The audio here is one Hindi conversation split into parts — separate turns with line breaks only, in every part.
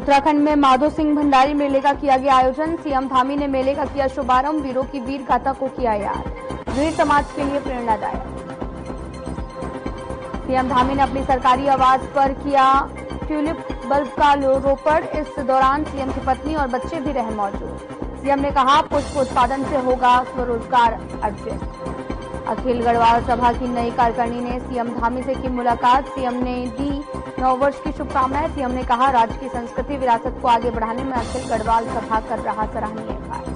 उत्तराखंड में माधो सिंह भंडारी मेले का किया गया आयोजन। सीएम धामी ने मेले का किया शुभारंभ। वीरों की वीर गाथा को किया याद, वीर समाज के लिए प्रेरणादायक। सीएम धामी ने अपनी सरकारी आवास पर किया ट्यूलिप बल्ब का रोपण। इस दौरान सीएम की पत्नी और बच्चे भी रहे मौजूद। सीएम ने कहा, पुष्प उत्पादन से होगा स्वरोजगार अर्जित। अखिल गढ़वाल सभा की नई कार्यकारिणी ने सीएम धामी से की मुलाकात। सीएम ने दी नववर्ष की शुभकामनाएं। सीएम ने कहा, राज्य की संस्कृति विरासत को आगे बढ़ाने में अखिल गढ़वाल सभा कर रहा सराहनीय कार्य।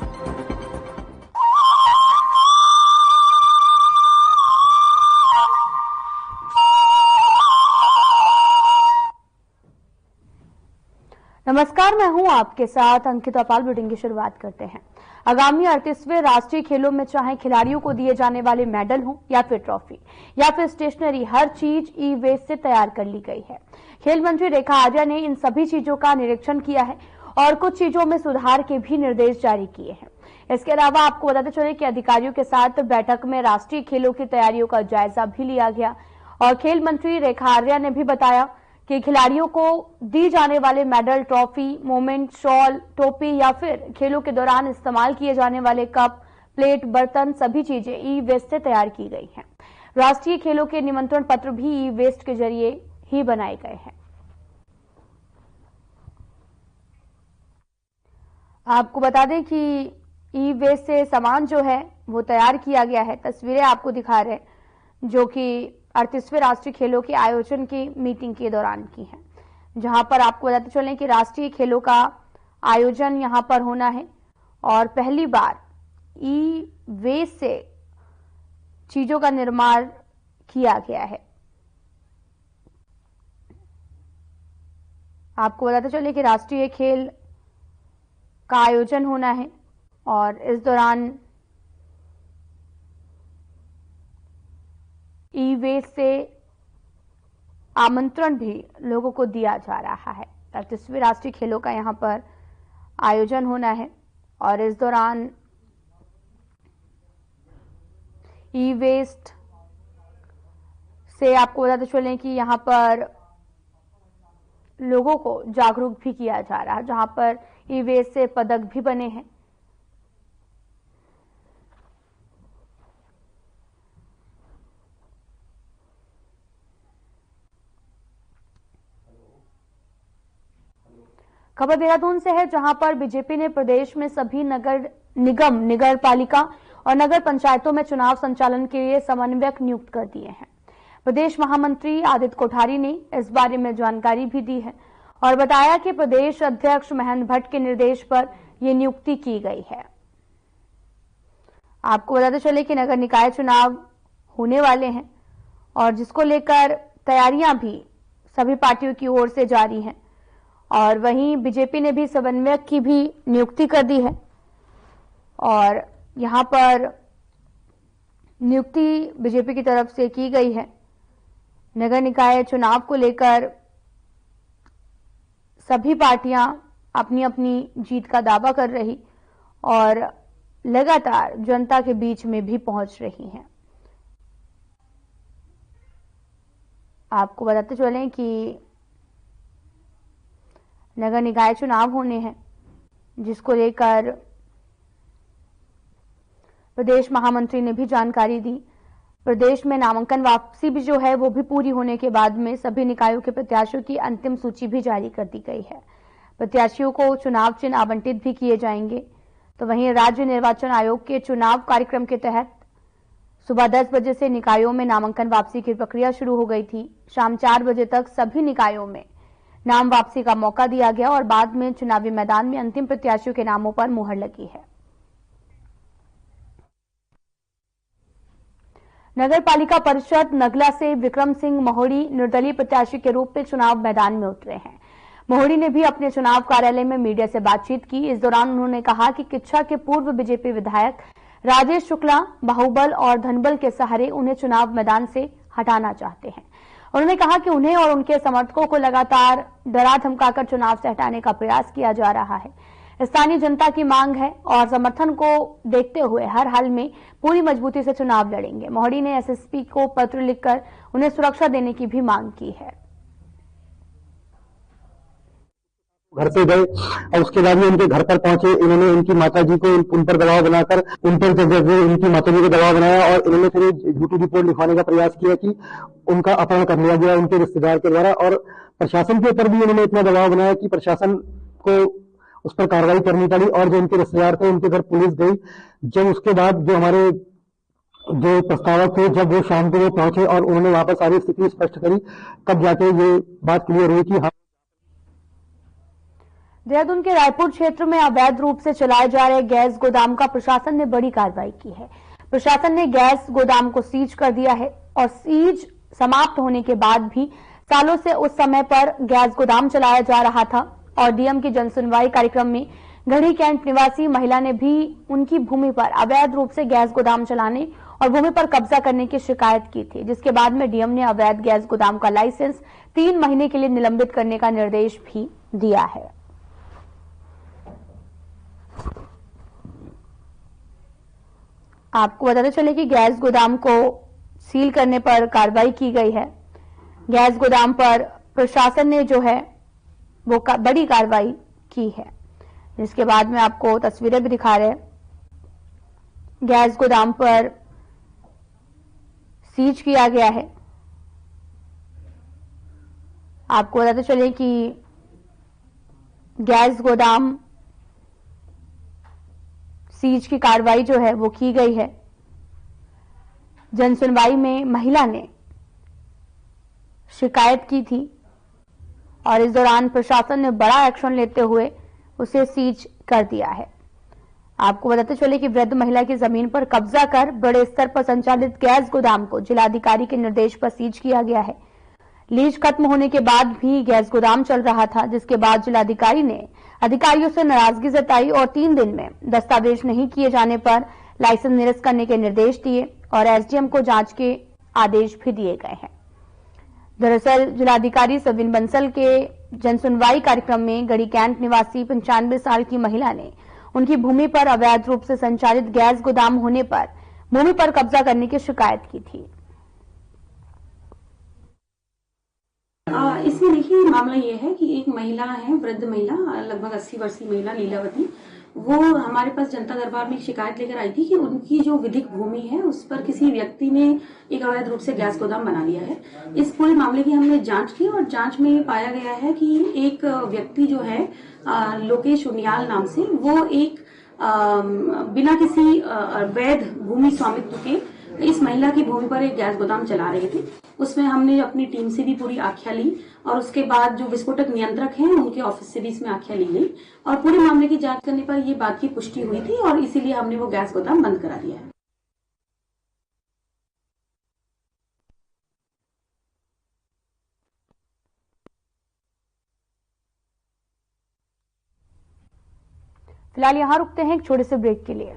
नमस्कार, मैं हूं आपके साथ अंकिता पाल। बुलेटिन की शुरुआत करते हैं। आगामी 38वें राष्ट्रीय खेलों में चाहे खिलाड़ियों को दिए जाने वाले मेडल हों या फिर ट्रॉफी या फिर स्टेशनरी, हर चीज ई वेस्ट से तैयार कर ली गई है। खेल मंत्री रेखा आर्या ने इन सभी चीजों का निरीक्षण किया है और कुछ चीजों में सुधार के भी निर्देश जारी किए हैं। इसके अलावा आपको बताते चले कि अधिकारियों के साथ बैठक में राष्ट्रीय खेलों की तैयारियों का जायजा भी लिया गया और खेल मंत्री रेखा आर्या ने भी बताया कि खिलाड़ियों को दी जाने वाले मेडल, ट्रॉफी, मोमेंट, शॉल, टोपी या फिर खेलों के दौरान इस्तेमाल किए जाने वाले कप, प्लेट, बर्तन, सभी चीजें ई वेस्ट से तैयार की गई हैं। राष्ट्रीय खेलों के निमंत्रण पत्र भी ई वेस्ट के जरिए ही बनाए गए हैं। आपको बता दें कि ई वेस्ट से सामान जो है वो तैयार किया गया है। तस्वीरें आपको दिखा रहे हैं जो कि 38वें राष्ट्रीय खेलों के आयोजन की मीटिंग के दौरान की है, जहां पर आपको बताते चलें कि राष्ट्रीय खेलों का आयोजन यहां पर होना है और पहली बार ई वेस्ट से चीजों का निर्माण किया गया है। आपको बताते चलें कि राष्ट्रीय खेल का आयोजन होना है और इस दौरान ई वेस्ट से आमंत्रण भी लोगों को दिया जा रहा है। 38वें राष्ट्रीय खेलों का यहां पर आयोजन होना है और इस दौरान ई वेस्ट से आपको बताते चलें कि यहां पर लोगों को जागरूक भी किया जा रहा है, जहां पर ई वेस्ट से पदक भी बने हैं। खबर देहरादून से है, जहां पर बीजेपी ने प्रदेश में सभी नगर निगम, नगर पालिका और नगर पंचायतों में चुनाव संचालन के लिए समन्वयक नियुक्त कर दिए हैं। प्रदेश महामंत्री आदित्य कोठारी ने इस बारे में जानकारी भी दी है और बताया कि प्रदेश अध्यक्ष महेंद्र भट्ट के निर्देश पर यह नियुक्ति की गई है। आपको बताते चले कि नगर निकाय चुनाव होने वाले हैं और जिसको लेकर तैयारियां भी सभी पार्टियों की ओर से जारी हैं और वहीं बीजेपी ने भी समन्वयक की भी नियुक्ति कर दी है और यहां पर नियुक्ति बीजेपी की तरफ से की गई है। नगर निकाय चुनाव को लेकर सभी पार्टियां अपनी अपनी जीत का दावा कर रही और लगातार जनता के बीच में भी पहुंच रही हैं। आपको बताते चलें कि नगर निकाय चुनाव होने हैं, जिसको लेकर प्रदेश महामंत्री ने भी जानकारी दी। प्रदेश में नामांकन वापसी भी जो है वो भी पूरी होने के बाद में सभी निकायों के प्रत्याशियों की अंतिम सूची भी जारी कर दी गई है। प्रत्याशियों को चुनाव चिन्ह आवंटित भी किए जाएंगे। तो वहीं राज्य निर्वाचन आयोग के चुनाव कार्यक्रम के तहत सुबह 10 बजे से निकायों में नामांकन वापसी की प्रक्रिया शुरू हो गई थी। शाम 4 बजे तक सभी निकायों में नाम वापसी का मौका दिया गया और बाद में चुनावी मैदान में अंतिम प्रत्याशियों के नामों पर मुहर लगी है। नगर पालिका परिषद नगला से विक्रम सिंह मोहड़ी निर्दलीय प्रत्याशी के रूप में चुनाव मैदान में उतरे हैं। मोहड़ी ने भी अपने चुनाव कार्यालय में मीडिया से बातचीत की। इस दौरान उन्होंने कहा कि किच्छा के पूर्व बीजेपी विधायक राजेश शुक्ला बाहुबल और धनबल के सहारे उन्हें चुनाव मैदान से हटाना चाहते हैं। उन्होंने कहा कि उन्हें और उनके समर्थकों को लगातार डरा धमकाकर चुनाव से हटाने का प्रयास किया जा रहा है। स्थानीय जनता की मांग है और समर्थन को देखते हुए हर हाल में पूरी मजबूती से चुनाव लड़ेंगे। मोहड़ी ने एसएसपी को पत्र लिखकर उन्हें सुरक्षा देने की भी मांग की है।
घर से गए और उसके बाद में उनके घर पर पहुंचे। इन्होंने उनकी माताजी को उन पर दबाव बनाकर उन पर उनकी माताजी को दबाव बनाया और इन्होंने फिर झूठी रिपोर्ट लिखवाने का प्रयास किया कि उनका अपहरण कर लिया गया उनके रिश्तेदार के द्वारा। और प्रशासन के ऊपर भी उन्होंने इतना दबाव बनाया कि प्रशासन को उस पर कार्रवाई करनी पड़ी और जो उनके रिश्तेदार थे उनके घर पुलिस गई। जब उसके बाद जो हमारे जो प्रस्तावक थे जब वो शाम को वो पहुंचे और उन्होंने वापस सारी स्थिति स्पष्ट करी, तब जाके ये बात क्लियर हुई कि हाँ।
देहरादून के रायपुर क्षेत्र में अवैध रूप से चलाए जा रहे गैस गोदाम का प्रशासन ने बड़ी कार्रवाई की है। प्रशासन ने गैस गोदाम को सीज कर दिया है और सीज समाप्त होने के बाद भी सालों से उस समय पर गैस गोदाम चलाया जा रहा था और डीएम की जनसुनवाई कार्यक्रम में गढ़ी कैंट निवासी महिला ने भी उनकी भूमि पर अवैध रूप से गैस गोदाम चलाने और भूमि पर कब्जा करने की शिकायत की थी, जिसके बाद में डीएम ने अवैध गैस गोदाम का लाइसेंस 3 महीने के लिए निलंबित करने का निर्देश भी दिया है। आपको बताते चले कि गैस गोदाम को सील करने पर कार्रवाई की गई है। गैस गोदाम पर प्रशासन ने जो है वो बड़ी कार्रवाई की है, जिसके बाद में आपको तस्वीरें भी दिखा रहे हैं। गैस गोदाम पर सीज किया गया है। आपको बताते चले कि गैस गोदाम सीज की कार्रवाई जो है वो की गई है। जनसुनवाई में महिला ने शिकायत की थी और इस दौरान प्रशासन ने बड़ा एक्शन लेते हुए उसे सीज कर दिया है। आपको बताते चले कि वृद्ध महिला की जमीन पर कब्जा कर बड़े स्तर पर संचालित गैस गोदाम को जिलाधिकारी के निर्देश पर सीज किया गया है। लीज खत्म होने के बाद भी गैस गोदाम चल रहा था, जिसके बाद जिलाधिकारी ने अधिकारियों से नाराजगी जताई और 3 दिन में दस्तावेज नहीं किए जाने पर लाइसेंस निरस्त करने के निर्देश दिए और एसडीएम को जांच के आदेश भी दिए गए हैं। दरअसल जिलाधिकारी सविन बंसल के जनसुनवाई कार्यक्रम में गढ़ी कैंट निवासी 95 साल की महिला ने उनकी भूमि पर अवैध रूप से संचालित गैस गोदाम होने पर भूमि पर कब्जा करने की शिकायत की थी।
इसमें देखिए मामला ये है कि एक महिला है, वृद्ध महिला, लगभग 80 वर्षीय महिला लीलावती, वो हमारे पास जनता दरबार में एक शिकायत लेकर आई थी कि उनकी जो विधिक भूमि है उस पर किसी व्यक्ति ने एक अवैध रूप से गैस गोदाम बना लिया है। इस पूरे मामले की हमने जांच की और जांच में पाया गया है कि एक व्यक्ति जो है लोकेश उनियाल नाम से, वो एक बिना किसी वैध भूमि स्वामित्व के इस महिला की भूमि पर एक गैस गोदाम चला रहे थे। उसमें हमने अपनी टीम से भी पूरी आख्या ली और उसके बाद जो विस्फोटक नियंत्रक हैं उनके ऑफिस से भी इसमें आख्या ली गई और पूरे मामले की जांच करने पर ये बात की पुष्टि हुई थी और इसीलिए हमने वो गैस गोदाम बंद करा दिया है।
फिलहाल यहां रुकते हैं एक छोटे से ब्रेक के लिए।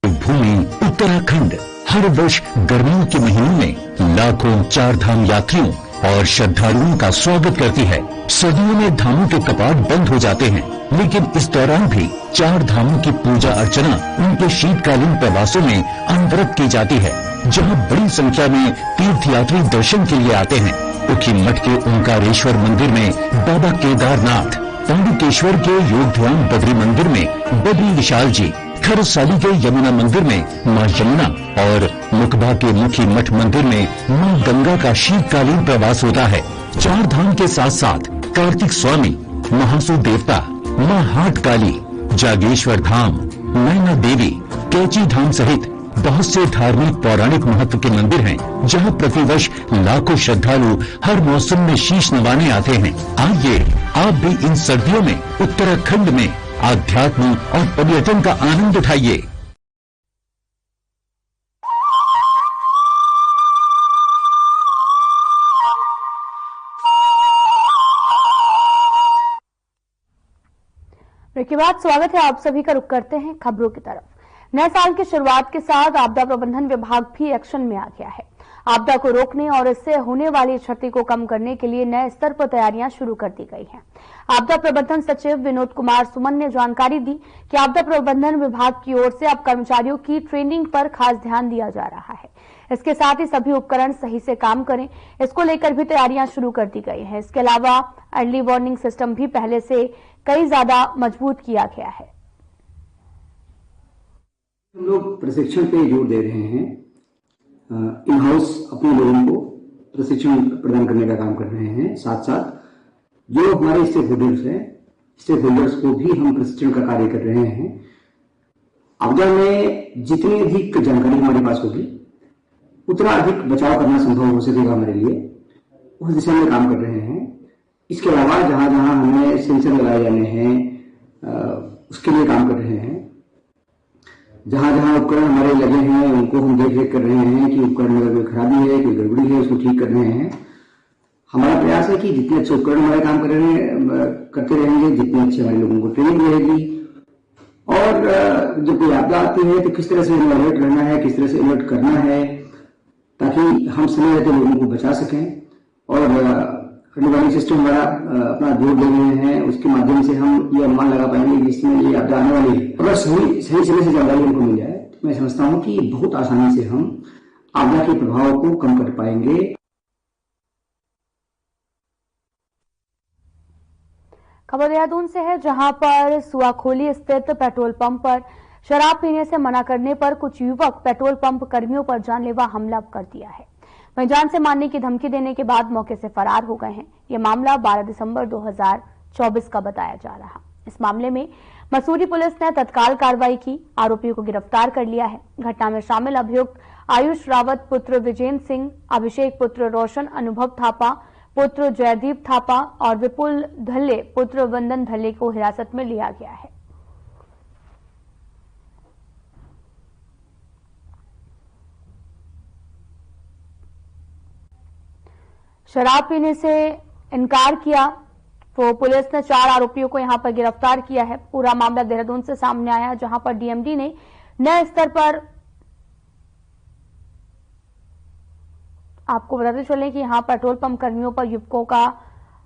भूमि उत्तराखंड हर वर्ष गर्मियों के महीनों में लाखों 4 धाम यात्रियों और श्रद्धालुओं का स्वागत करती है। सर्दियों में धामों के कपाट बंद हो जाते हैं, लेकिन इस दौरान भी 4 धामों की पूजा अर्चना उनके शीतकालीन प्रवासों में अनवरत की जाती है, जहां बड़ी संख्या में तीर्थयात्री दर्शन के लिए आते हैं। उखी मठ के ओंकारेश्वर मंदिर में बाबा केदारनाथ, पांडुकेश्वर के योग ध्यान बद्री मंदिर में बद्री विशाल जी, खरसाली के यमुना मंदिर में मां यमुना और मुकबा के मुखी मठ मंदिर में मां गंगा का शीतकालीन प्रवास होता है। 4 धाम के साथ साथ कार्तिक स्वामी, महासु देवता, मां हाट काली, जागेश्वर धाम, नैना देवी, कैची धाम सहित बहुत से धार्मिक पौराणिक महत्व के मंदिर हैं, जहां प्रतिवर्ष लाखों श्रद्धालु हर मौसम में शीश नवाने आते हैं। आइए आप भी इन सर्दियों में उत्तराखंड में आध्यात्म और पर्यटन का आनंद उठाइए।
ब्रेक के बाद स्वागत है आप सभी का। रुख करते हैं खबरों की तरफ। नए साल की शुरुआत के साथ आपदा प्रबंधन विभाग भी एक्शन में आ गया है। आपदा को रोकने और इससे होने वाली क्षति को कम करने के लिए नए स्तर पर तैयारियां शुरू कर दी गई हैं। आपदा प्रबंधन सचिव विनोद कुमार सुमन ने जानकारी दी कि आपदा प्रबंधन विभाग की ओर से अब कर्मचारियों की ट्रेनिंग पर खास ध्यान दिया जा रहा है। इसके साथ ही सभी उपकरण सही से काम करें, इसको लेकर भी तैयारियां शुरू कर दी गई हैं। इसके अलावा अर्ली वार्निंग सिस्टम भी पहले से कई ज्यादा मजबूत किया गया है।
हम लोग प्रशिक्षण पे जोर दे रहे हैं। इन हाउस अपने लोगों को प्रशिक्षण प्रदान करने का काम कर रहे हैं। साथ साथ जो हमारे स्टेक होल्डर्स को भी हम प्रशिक्षण का कार्य कर रहे हैं। आपदा में जितनी अधिक जानकारी हमारे पास होगी उतना अधिक बचाव करना संभव हो सकेगा हमारे लिए, उस दिशा में काम कर रहे हैं। इसके अलावा जहां जहां हमें सेंसर लगाए जाने हैं उसके लिए काम कर रहे हैं। जहां जहां उपकरण हमारे लगे हैं उनको हम देख रेख कर रहे हैं कि उपकरण में कोई खराबी है, कोई गड़बड़ी है, उसको ठीक कर रहे हैं। हमारा प्रयास है कि जितने अच्छे उपकरण हमारे काम करते रहेंगे, जितने अच्छे हमारे लोगों को ट्रेनिंग रहेगी, और जब कोई आपदा आती है तो किस तरह से हमें अलर्ट रहना है, किस तरह से अलर्ट करना है, ताकि हम समय रहते लोगों को बचा सकें। और अर्ली वार्निंग सिस्टम हमारा अपना जोर दे रहे हैं, उसके माध्यम से हम ये अनुमान लगा पाएंगे कि इसमें ये आपदा आने वाली है। अगर सही समय से जानकारी उनको मिल जाए तो मैं समझता हूं कि बहुत आसानी से हम आपदा के प्रभाव को कम कर पाएंगे।
खबर देहरादून से है, जहां पर सुआखोली स्थित पेट्रोल पंप पर शराब पीने से मना करने पर कुछ युवक पेट्रोल पंप कर्मियों पर जानलेवा हमला कर दिया है। वहीं जान से मारने की धमकी देने के बाद मौके से फरार हो गए हैं। यह मामला 12 दिसंबर 2024 का बताया जा रहा। इस मामले में मसूरी पुलिस ने तत्काल कार्रवाई की, आरोपियों को गिरफ्तार कर लिया है। घटना में शामिल अभियुक्त आयुष रावत पुत्र विजेंद्र सिंह, अभिषेक पुत्र रोशन, अनुभव थापा पुत्र जयदीप थापा और विपुल धल्ले पुत्र वंदन धल्ले को हिरासत में लिया गया है। शराब पीने से इनकार किया तो पुलिस ने 4 आरोपियों को यहां पर गिरफ्तार किया है। पूरा मामला देहरादून से सामने आया, जहां पर डीएमडी ने नए स्तर पर, आपको बताते चले कि यहां पेट्रोल पंप कर्मियों पर युवकों का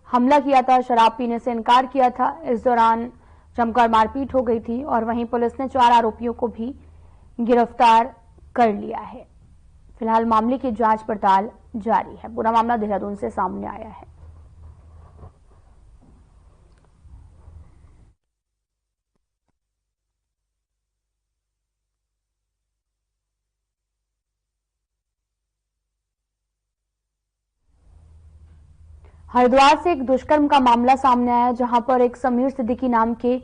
हमला किया था, शराब पीने से इनकार किया था। इस दौरान जमकर मारपीट हो गई थी और वहीं पुलिस ने 4 आरोपियों को भी गिरफ्तार कर लिया है। फिलहाल मामले की जांच पड़ताल जारी है। पूरा मामला देहरादून से सामने आया है। हरिद्वार से एक दुष्कर्म का मामला सामने आया, जहां पर एक समीर सिद्दीकी नाम के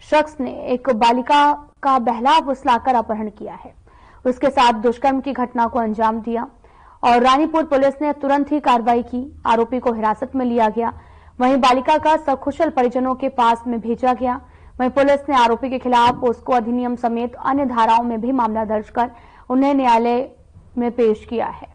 शख्स ने एक बालिका का बहला फुसलाकर अपहरण किया है, उसके साथ दुष्कर्म की घटना को अंजाम दिया और रानीपुर पुलिस ने तुरंत ही कार्रवाई की। आरोपी को हिरासत में लिया गया। वहीं बालिका का सकुशल परिजनों के पास में भेजा गया। वहीं पुलिस ने आरोपी के खिलाफ पोस्को अधिनियम समेत अन्य धाराओं में भी मामला दर्ज कर उन्हें न्यायालय में पेश किया है।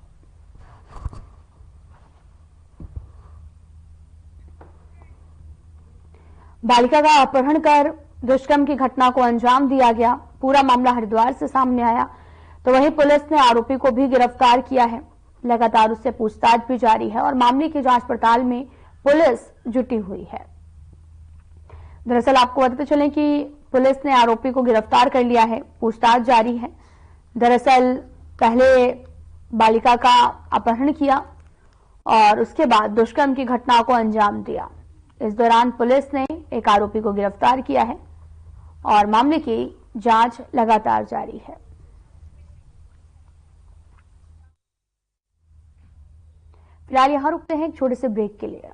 बालिका का अपहरण कर दुष्कर्म की घटना को अंजाम दिया गया। पूरा मामला हरिद्वार से सामने आया, तो वहीं पुलिस ने आरोपी को भी गिरफ्तार किया है। लगातार उससे पूछताछ भी जारी है और मामले की जांच पड़ताल में पुलिस जुटी हुई है। दरअसल आपको बताते चलें कि पुलिस ने आरोपी को गिरफ्तार कर लिया है, पूछताछ जारी है। दरअसल पहले बालिका का अपहरण किया और उसके बाद दुष्कर्म की घटना को अंजाम दिया। इस दौरान पुलिस ने एक आरोपी को गिरफ्तार किया है और मामले की जांच लगातार जारी है। फिलहाल यहां रुकते हैं एक छोटे से ब्रेक के लिए।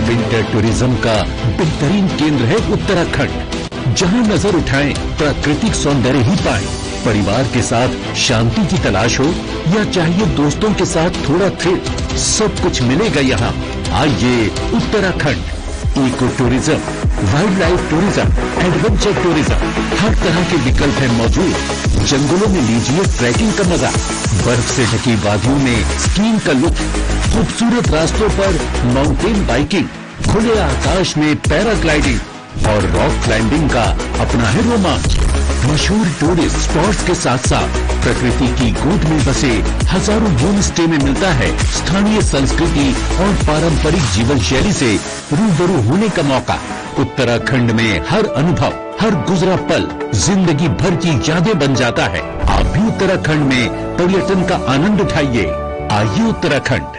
विंटर टूरिज्म का बेहतरीन केंद्र है उत्तराखंड, जहां नजर उठाएं प्राकृतिक सौंदर्य ही पाएं। परिवार के साथ शांति की तलाश हो या चाहिए दोस्तों के साथ थोड़ा थ्रिल, सब कुछ मिलेगा यहाँ। आइए Uttarakhand. Eco tourism, wildlife tourism, adventure tourism, हर तरह के विकल्प हैं मौजूद। जंगलों में लीजिए ट्रैकिंग का मजा, बर्फ से ढकी वादियों में स्कीइंग का लुत्फ, खूबसूरत रास्तों पर माउंटेन बाइकिंग, खुले आकाश में पैराग्लाइडिंग और रॉक क्लाइंबिंग का अपना है रोमांच। मशहूर टूरिस्ट स्पॉट्स के साथ साथ प्रकृति की गोद में बसे हजारों होम स्टे में मिलता है स्थानीय संस्कृति और पारंपरिक जीवन शैली से रूबरू होने का मौका। उत्तराखंड में हर अनुभव, हर गुजरा पल जिंदगी भर की यादें बन जाता है। आप भी उत्तराखंड में पर्यटन का आनंद उठाइए। आइए उत्तराखंड।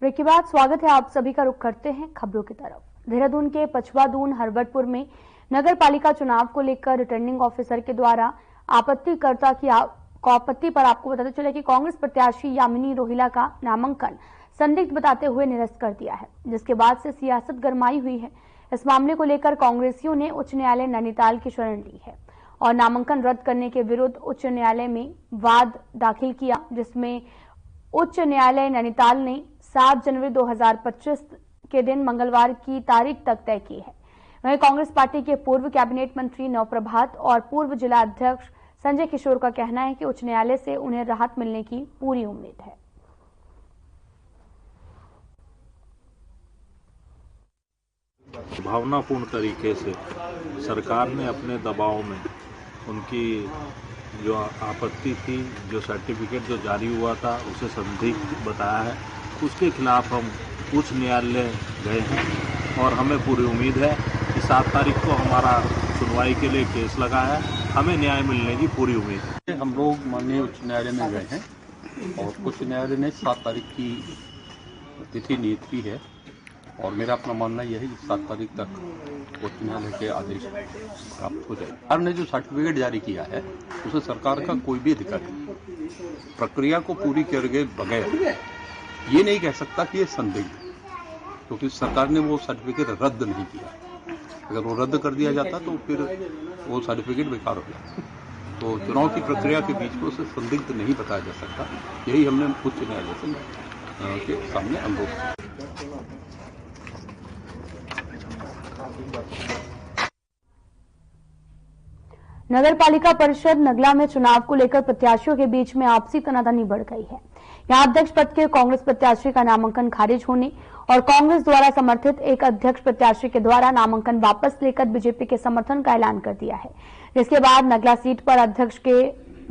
ब्रेक के बाद स्वागत है आप सभी का। रुख करते हैं खबरों की तरफ। देहरादून के पछवादून हरवटपुर में नगर पालिका चुनाव को लेकर रिटर्निंग ऑफिसर के द्वारा आपत्तिकर्ता की आपत्ति पर आपको बताते चले कि कांग्रेस प्रत्याशी यामिनी रोहिला का नामांकन संदिग्ध बताते हुए निरस्त कर दिया है, जिसके बाद से सियासत गरमाई हुई है। इस मामले को लेकर कांग्रेसियों ने उच्च न्यायालय नैनीताल की शरण ली है और नामांकन रद्द करने के विरुद्ध उच्च न्यायालय में वाद दाखिल किया, जिसमें उच्च न्यायालय नैनीताल ने 7 जनवरी 2025 के दिन मंगलवार की तारीख तक तय की है। वहीं कांग्रेस पार्टी के पूर्व कैबिनेट मंत्री नवप्रभात और पूर्व जिला अध्यक्ष संजय किशोर का कहना है कि उच्च न्यायालय से उन्हें राहत मिलने की पूरी उम्मीद है।
भावनापूर्ण तरीके से सरकार ने अपने दबाव में उनकी जो आपत्ति थी, जो सर्टिफिकेट जो जारी हुआ था उसे संदिग्ध बताया है, उसके खिलाफ हम उच्च न्यायालय गए हैं और हमें पूरी उम्मीद है कि 7 तारीख को हमारा सुनवाई के लिए केस लगा है, हमें न्याय मिलने की पूरी उम्मीद है।
हम लोग माननीय उच्च न्यायालय में गए हैं और उच्च न्यायालय ने 7 तारीख की तिथि नियत की है और मेरा अपना मानना यह है कि 7 तारीख तक उच्च न्यायालय के आदेश प्राप्त हो जाए। सरकार ने जो सर्टिफिकेट जारी किया है उसे सरकार का कोई भी अधिकार नहीं, प्रक्रिया को पूरी किए बगैर ये नहीं कह सकता कि ये संदिग्ध, क्योंकि सरकार ने वो सर्टिफिकेट रद्द नहीं किया। अगर वो रद्द कर दिया जाता तो फिर वो सर्टिफिकेट बेकार हो जाता। तो चुनाव की प्रक्रिया के बीच में उसे संदिग्ध नहीं बताया जा सकता। यही हमने उच्च न्यायालय से के सामने अनुरोध किया।
नगर पालिका परिषद नगला में चुनाव को लेकर प्रत्याशियों के बीच में आपसी तनातनी बढ़ गई है। यहां अध्यक्ष पद के कांग्रेस प्रत्याशी का नामांकन खारिज होने और कांग्रेस द्वारा समर्थित एक अध्यक्ष प्रत्याशी के द्वारा नामांकन वापस लेकर बीजेपी के समर्थन का ऐलान कर दिया है, जिसके बाद नगला सीट पर अध्यक्ष के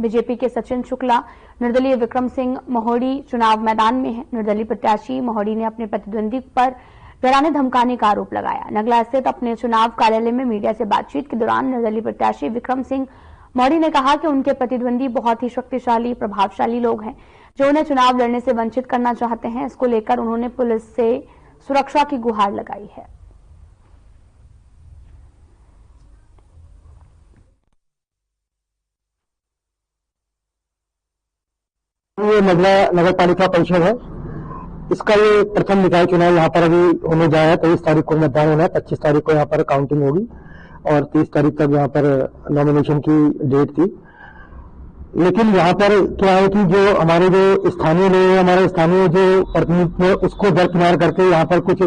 बीजेपी के सचिन शुक्ला, निर्दलीय विक्रम सिंह मोहड़ी चुनाव मैदान में है। निर्दलीय प्रत्याशी मोहड़ी ने अपने प्रतिद्वंदी पर डराने धमकाने का आरोप लगाया। नगला स्थित अपने चुनाव कार्यालय में मीडिया से बातचीत के दौरान निर्दलीय प्रत्याशी विक्रम सिंह मोहड़ी ने कहा कि उनके प्रतिद्वंदी बहुत ही शक्तिशाली, प्रभावशाली लोग हैं जो उन्हें चुनाव लड़ने से वंचित करना चाहते हैं। इसको लेकर उन्होंने पुलिस से सुरक्षा की गुहार लगाई है।
ये नगला नगर पालिका परिषद है, इसका ये प्रथम निकाय चुनाव यहाँ पर अभी होने जा रहा है। 23 तारीख को मतदान होना है, 25 तारीख को यहाँ पर काउंटिंग होगी और 30 तारीख तक यहाँ पर नॉमिनेशन की डेट थी। लेकिन यहाँ पर क्या है कि जो हमारे जो स्थानीय लोग, हमारे स्थानीय जो प्रतिनिधित्व है उसको दरकिनार करके यहाँ पर कुछ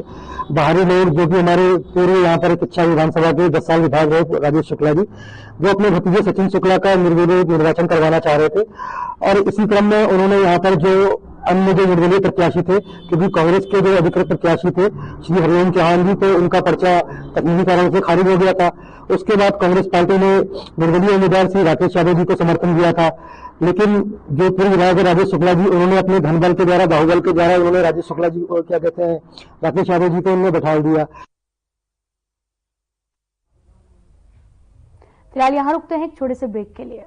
बाहरी लोग, जो कि हमारे पूर्व यहाँ पर शिक्षा विधानसभा के 10 साल विधायक रहे राजेश शुक्ला जी, जो अपने भतीजे सचिन शुक्ला का निर्विरोध निर्वाचन करवाना चाह रहे थे। और इसी क्रम में उन्होंने यहाँ पर जो अन्य जो निर्दलीय प्रत्याशी थे, क्योंकि कांग्रेस के जो अधिकृत प्रत्याशी थे श्री हरिओम चौहान जी, तो उनका पर्चा तकनीकी कारणों से खारिज हो गया था। उसके बाद कांग्रेस पार्टी ने निर्दलीय उम्मीदवार श्री राकेश यादव जी को समर्थन दिया था, लेकिन जो पूर्व विधायक राजेश शुक्ला जी, उन्होंने अपने धनबल के द्वारा, बाहुबल के द्वारा उन्होंने राजेश शुक्ला जी को क्या कहते हैं, राकेश यादव जी को उन्होंने बैठा दिया।
फिलहाल यहाँ रुकते हैं एक छोटे से ब्रेक के लिए।